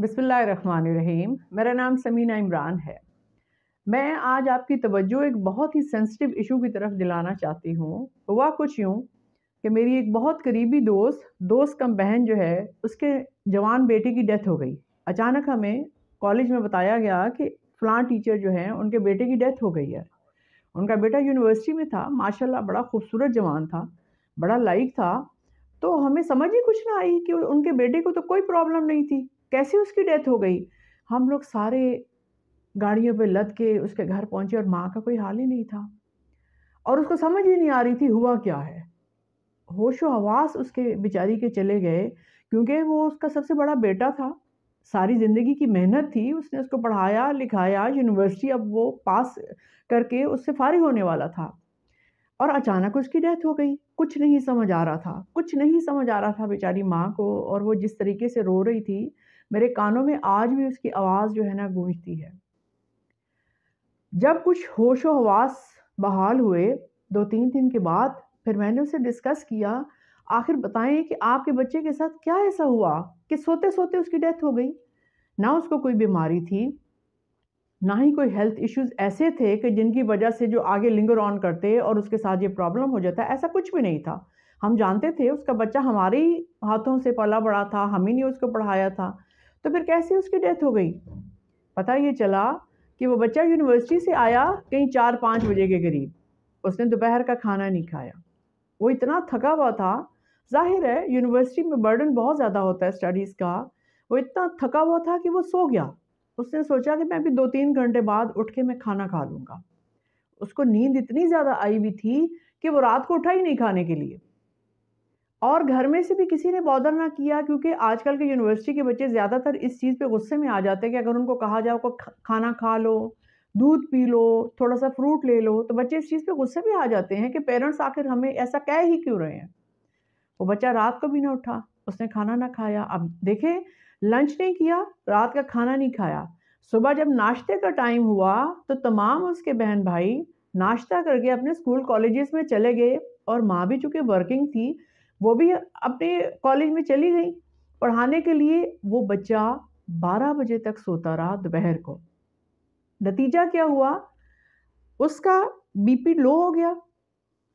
बिस्मिल्लाहिर्रहमानिर्रहीम। मेरा नाम समीना इमरान है। मैं आज आपकी तवज्जो एक बहुत ही सेंसिटिव इशू की तरफ दिलाना चाहती हूँ। हुआ कुछ यूँ कि मेरी एक बहुत करीबी दोस्त कम बहन जो है, उसके जवान बेटे की डेथ हो गई। अचानक हमें कॉलेज में बताया गया कि फ़लाँ टीचर जो हैं उनके बेटे की डेथ हो गई है। उनका बेटा यूनिवर्सिटी में था, माशाल्लाह बड़ा खूबसूरत जवान था, बड़ा लाइक था। तो हमें समझ ही कुछ ना आई कि उनके बेटे को तो कोई प्रॉब्लम नहीं थी, कैसे उसकी डेथ हो गई। हम लोग सारे गाड़ियों पे लद के उसके घर पहुंचे और माँ का कोई हाल ही नहीं था और उसको समझ ही नहीं आ रही थी हुआ क्या है। होशो हवास उसके बेचारी के चले गए, क्योंकि वो उसका सबसे बड़ा बेटा था। सारी ज़िंदगी की मेहनत थी, उसने उसको पढ़ाया लिखाया, यूनिवर्सिटी अब वो पास करके उससे फारिग होने वाला था और अचानक उसकी डेथ हो गई। कुछ नहीं समझ आ रहा था, कुछ नहीं समझ आ रहा था बेचारी माँ को। और वो जिस तरीके से रो रही थी, मेरे कानों में आज भी उसकी आवाज़ जो है ना गूंजती है। जब कुछ होशो हवास बहाल हुए 2-3 दिन के बाद, फिर मैंने उससे डिस्कस किया, आखिर बताएं कि आपके बच्चे के साथ क्या ऐसा हुआ कि सोते सोते उसकी डेथ हो गई। ना उसको कोई बीमारी थी, ना ही कोई हेल्थ इश्यूज ऐसे थे कि जिनकी वजह से जो आगे लिंगर ऑन करते और उसके साथ ये प्रॉब्लम हो जाता। ऐसा कुछ भी नहीं था। हम जानते थे उसका बच्चा हमारे ही हाथों से पला बड़ा था, हम ही ने उसको पढ़ाया था। तो फिर कैसे उसकी डेथ हो गई? पता ये चला कि वो बच्चा यूनिवर्सिटी से आया कहीं 4-5 बजे के करीब। उसने दोपहर का खाना नहीं खाया। वो इतना थका हुआ था, जाहिर है यूनिवर्सिटी में बर्डन बहुत ज़्यादा होता है स्टडीज़ का। वो इतना थका हुआ था कि वो सो गया। उसने सोचा कि मैं अभी 2-3 घंटे बाद उठ के मैं खाना खा लूँगा। उसको नींद इतनी ज़्यादा आई हुई थी कि वो रात को उठा ही नहीं खाने के लिए। और घर में से भी किसी ने बॉदर ना किया, क्योंकि आजकल के यूनिवर्सिटी के बच्चे ज़्यादातर इस चीज़ पे गुस्से में आ जाते हैं कि अगर उनको कहा जाए को खाना खा लो, दूध पी लो, थोड़ा-सा फ्रूट ले लो, तो बच्चे इस चीज़ पे गुस्से में आ जाते हैं कि पेरेंट्स आखिर हमें ऐसा कह ही क्यों रहे हैं। वो बच्चा रात को भी ना उठा, उसने खाना ना खाया। अब देखें, लंच नहीं किया, रात का खाना नहीं खाया। सुबह जब नाश्ते का टाइम हुआ तो तमाम उसके बहन भाई नाश्ता करके अपने स्कूल कॉलेजेस में चले गए और माँ भी चूँकि वर्किंग थी, वो भी अपने कॉलेज में चली गई पढ़ाने के लिए। वो बच्चा 12 बजे तक सोता रहा दोपहर को। नतीजा क्या हुआ? उसका बीपी लो हो गया।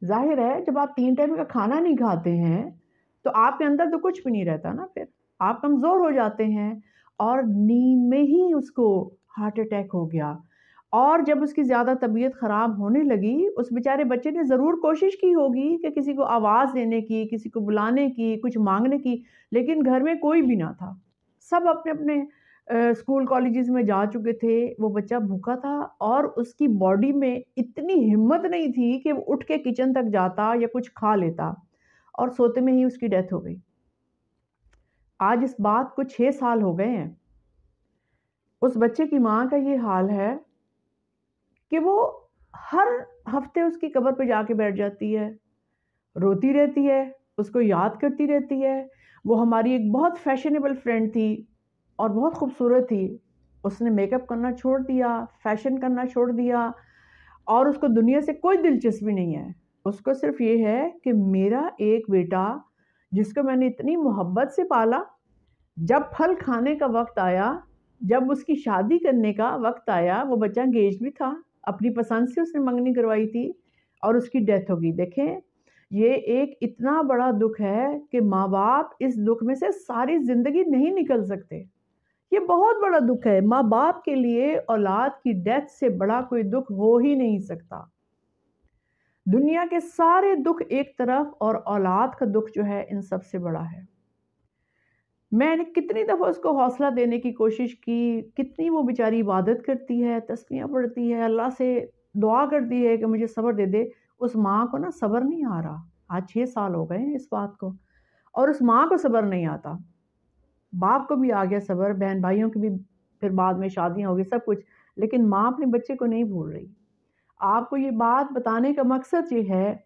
ज़ाहिर है जब आप 3 टाइम का खाना नहीं खाते हैं, तो आपके अंदर तो कुछ भी नहीं रहता ना फिर। आप कमज़ोर हो जाते हैं और नींद में ही उसको हार्ट अटैक हो गया। और जब उसकी ज़्यादा तबीयत ख़राब होने लगी, उस बेचारे बच्चे ने ज़रूर कोशिश की होगी कि किसी को आवाज़ देने की, किसी को बुलाने की, कुछ माँगने की, लेकिन घर में कोई भी ना था। सब अपने-अपने स्कूल कॉलेजेस में जा चुके थे। वो बच्चा भूखा था और उसकी बॉडी में इतनी हिम्मत नहीं थी कि वो उठ के किचन तक जाता या कुछ खा लेता, और सोते में ही उसकी डेथ हो गई। आज इस बात को 6 साल हो गए हैं। उस बच्चे की माँ का ये हाल है कि वो हर हफ्ते उसकी कब्र पे जाके बैठ जाती है, रोती रहती है, उसको याद करती रहती है। वो हमारी एक बहुत फैशनेबल फ्रेंड थी और बहुत खूबसूरत थी। उसने मेकअप करना छोड़ दिया, फैशन करना छोड़ दिया और उसको दुनिया से कोई दिलचस्पी नहीं है। उसको सिर्फ़ ये है कि मेरा एक बेटा जिसको मैंने इतनी मोहब्बत से पाला, जब फल खाने का वक़्त आया, जब उसकी शादी करने का वक़्त आया, वो बच्चा एंगेज्ड भी था, अपनी पसंद से उसने मंगनी करवाई थी और उसकी डेथ हो गई। देखें, ये एक इतना बड़ा दुःख है कि माँ-बाप इस दुःख में से सारी ज़िंदगी नहीं निकल सकते। ये बहुत बड़ा दुःख है। माँ-बाप के लिए औलाद की डेथ से बड़ा कोई दुःख हो ही नहीं सकता। दुनिया के सारे दुःख एक तरफ और औलाद का दुःख जो है इन सबसे बड़ा है। मैंने कितनी दफ़ा उसको हौसला देने की कोशिश की, कितनी वो बेचारी इबादत करती है, तस्बीहें पढ़ती है, अल्लाह से दुआ करती है कि मुझे सब्र दे दे। उस माँ को ना सब्र नहीं आ रहा। आज 6 साल हो गए हैं इस बात को और उस माँ को सब्र नहीं आता। बाप को भी आ गया सब्र, बहन भाइयों की भी फिर बाद में शादियाँ हो गई, सब कुछ, लेकिन माँ अपने बच्चे को नहीं भूल रही। आपको ये बात बताने का मकसद ये है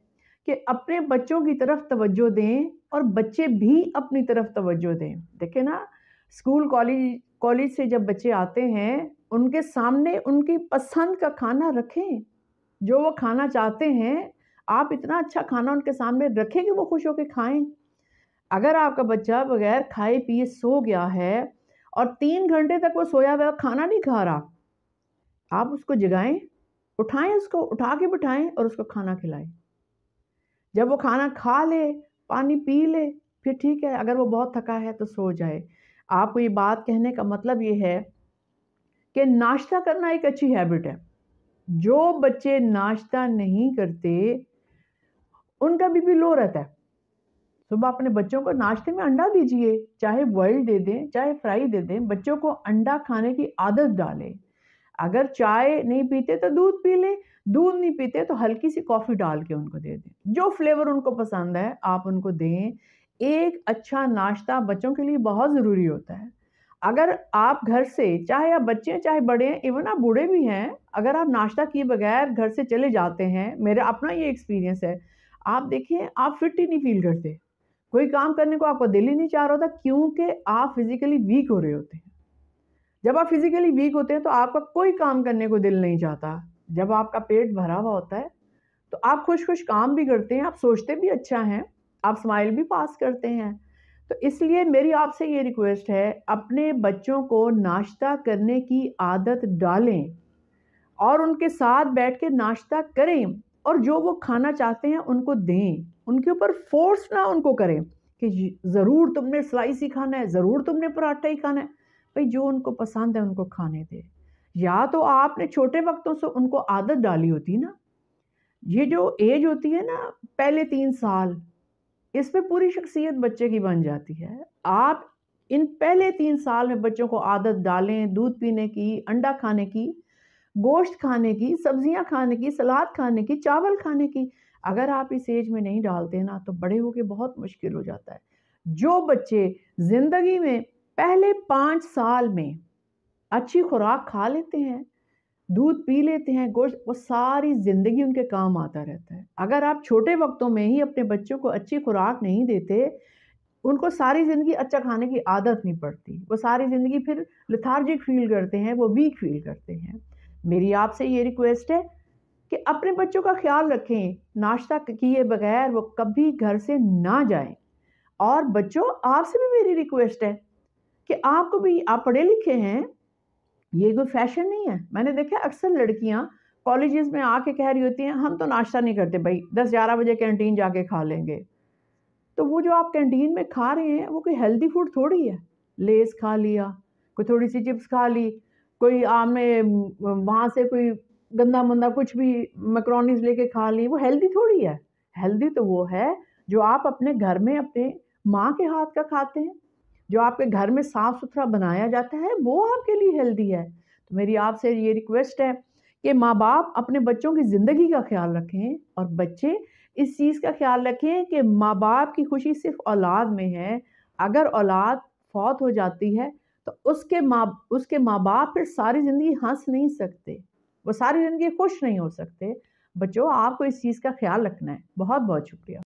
कि अपने बच्चों की तरफ तवज्जो दें और बच्चे भी अपनी तरफ तवज्जो दें। देखिए ना, स्कूल कॉलेज से जब बच्चे आते हैं, उनके सामने उनकी पसंद का खाना रखें, जो वो खाना चाहते हैं। आप इतना अच्छा खाना उनके सामने रखें कि वो खुश होके खाएँ। अगर आपका बच्चा बगैर खाए पिए सो गया है اور 3 گھنٹے تک وہ سویا ہوا کھانا نہیں کھا رہا، آپ اس کو جگائیں، اٹھائیں، اس کو اٹھا کے بٹھائیں اور اس کو کھانا کھلائیں۔ جب وہ کھانا کھا لے، پانی پی لے، پھر ٹھیک ہے، اگر وہ بہت تھکا ہے تو سو جائے۔ آپ کو یہ بات کہنے کا مطلب یہ ہے کہ ناشتہ کرنا ایک اچھی ہیبٹ ہے۔ جو بچے ناشتہ نہیں کرتے ان کا بی پی لو رہتا ہے۔ صبح اپنے بچوں کو ناشتے میں انڈا دیجئے، چاہے بوائل دے دیں چاہے فرائی دے دیں، بچوں کو انڈا کھانے کی عادت ڈالیں۔ اگر چائے نہیں پیتے تو دودھ پی لیں، دودھ نہیں پیتے تو ہلکی سی کافی ڈال کے ان کو دے دیں، جو فلیور ان کو پسند ہے آپ ان کو دیں۔ ایک اچھا ناشتہ بچوں کے لیے بہت ضروری ہوتا ہے۔ اگر آپ گھر سے، چاہے آپ بچے ہیں چاہے بڑے ہیں، ایون آپ بوڑھے بھی ہیں، اگر آپ ناشتہ کیے بغیر گھر سے چلے جاتے ہیں، میرا اپنا یہ ایکسپیرینس ہے، آپ دیکھیں آپ فٹ ہی نہیں فیل کرتے، کوئی کام کرنے کو آپ کو دل ہی نہیں چاہ رہا ہوتا، کیونکہ آپ فزیکلی ویک ہو رہے ہوتے ہیں۔ جب آپ فزیکلی ویک ہوتے ہیں تو آپ کا کوئی کام کرنے کو دل نہیں چاہتا۔ جب آپ کا پیٹ بھرا ہوا ہوتا ہے تو آپ خوش کام بھی کرتے ہیں، آپ سوچتے بھی اچھا ہیں، آپ سمائل بھی پاس کرتے ہیں۔ تو اس لیے میری آپ سے یہ ریکویسٹ ہے، اپنے بچوں کو ناشتہ کرنے کی عادت ڈالیں اور ان کے ساتھ بیٹھ کے ناشتہ کریں، اور جو وہ کھانا چاہتے ہیں ان کو دیں، ان کے اوپر فورس نہ ان کو کریں کہ ضرور تم نے سلائس ہی کھانا ہے، ضرور تم نے پراٹھا ہی کھانا ہے۔ بھئی جو ان کو پسند ہے ان کو کھانے دے۔ یا تو آپ نے چھوٹے وقتوں سے ان کو عادت ڈالی ہوتی نا، یہ جو ایج ہوتی ہے نا پہلے 3 سال، اس میں پوری شخصیت بچے کی بن جاتی ہے۔ آپ ان پہلے 3 سال میں بچوں کو عادت ڈالیں دودھ پینے کی، انڈا کھانے کی، گوشت کھانے کی، سبزیاں کھانے کی، سلاد کھانے کی، چاول کھانے کی۔ اگر آپ اس ایج میں نہیں ڈالتے نا تو بڑے ہو کے بہت مشکل ہو جاتا ہے۔ جو بچے زندگی میں پہلے 5 سال میں اچھی خوراک کھا لیتے ہیں، دودھ پی لیتے ہیں، گوشت، وہ ساری زندگی ان کے کام آتا رہتا ہے۔ اگر آپ چھوٹے وقتوں میں ہی اپنے بچوں کو اچھی خوراک نہیں دیتے، ان کو ساری زندگی اچھا کھانے کی عادت نہیں پڑتی، وہ ساری زندگی پھر لیتھارجک فیل کرتے ہیں، وہ ویک فیل کرتے ہیں۔ میری آپ سے یہ ریکویسٹ ہے کہ اپنے بچوں کا خیال رکھیں، ناشتہ کیے بغیر وہ کبھی گھر سے نہ جائیں۔ اور بچوں آپ سے بھی میری ریکویسٹ ہے کہ آپ کو بھی، آپ پڑھے لکھے ہیں، یہ کوئی فیشن نہیں ہے۔ میں نے دیکھا اکثر لڑکیاں کالجز میں آ کے کہہ رہی ہوتی ہیں ہم تو ناشتہ نہیں کرتے بھائی، 10-11 بجے کینٹین جا کے کھا لیں گے۔ تو وہ جو آپ کینٹین میں کھا رہے ہیں وہ کوئی ہیلدی فوڈ تھوڑی ہے۔ لیز کھا لیا، کوئی تھوڑی سی چپس کھا لی، کوئی آپ نے وہاں سے کوئی گندا مندا کچھ بھی میکرونیز لے کے کھا لی، وہ ہیلدی تھوڑی ہے۔ ہیلدی تو وہ ہے جو آپ اپنے گھر میں اپنے ماں کے ہاتھ کا کھاتے ہیں، جو آپ کے گھر میں صاف ستھرا بنایا جاتا ہے، وہ آپ کے لیے ہیلدی ہے۔ تو میری آپ سے یہ ریکویسٹ ہے کہ ماں باپ اپنے بچوں کی زندگی کا خیال رکھیں، اور بچے اس چیز کا خیال رکھیں کہ ماں باپ کی خوشی صرف اولاد میں ہے۔ اگر اولاد فوت ہو جاتی ہے تو اس کے ماں باپ پھر ساری زندگی ہنس نہیں سکتے، وہ ساری زندگی خوش نہیں ہو سکتے۔ بچوں آپ کو اس چیز کا خیال رکھنا ہے۔ بہت بہت شکریہ۔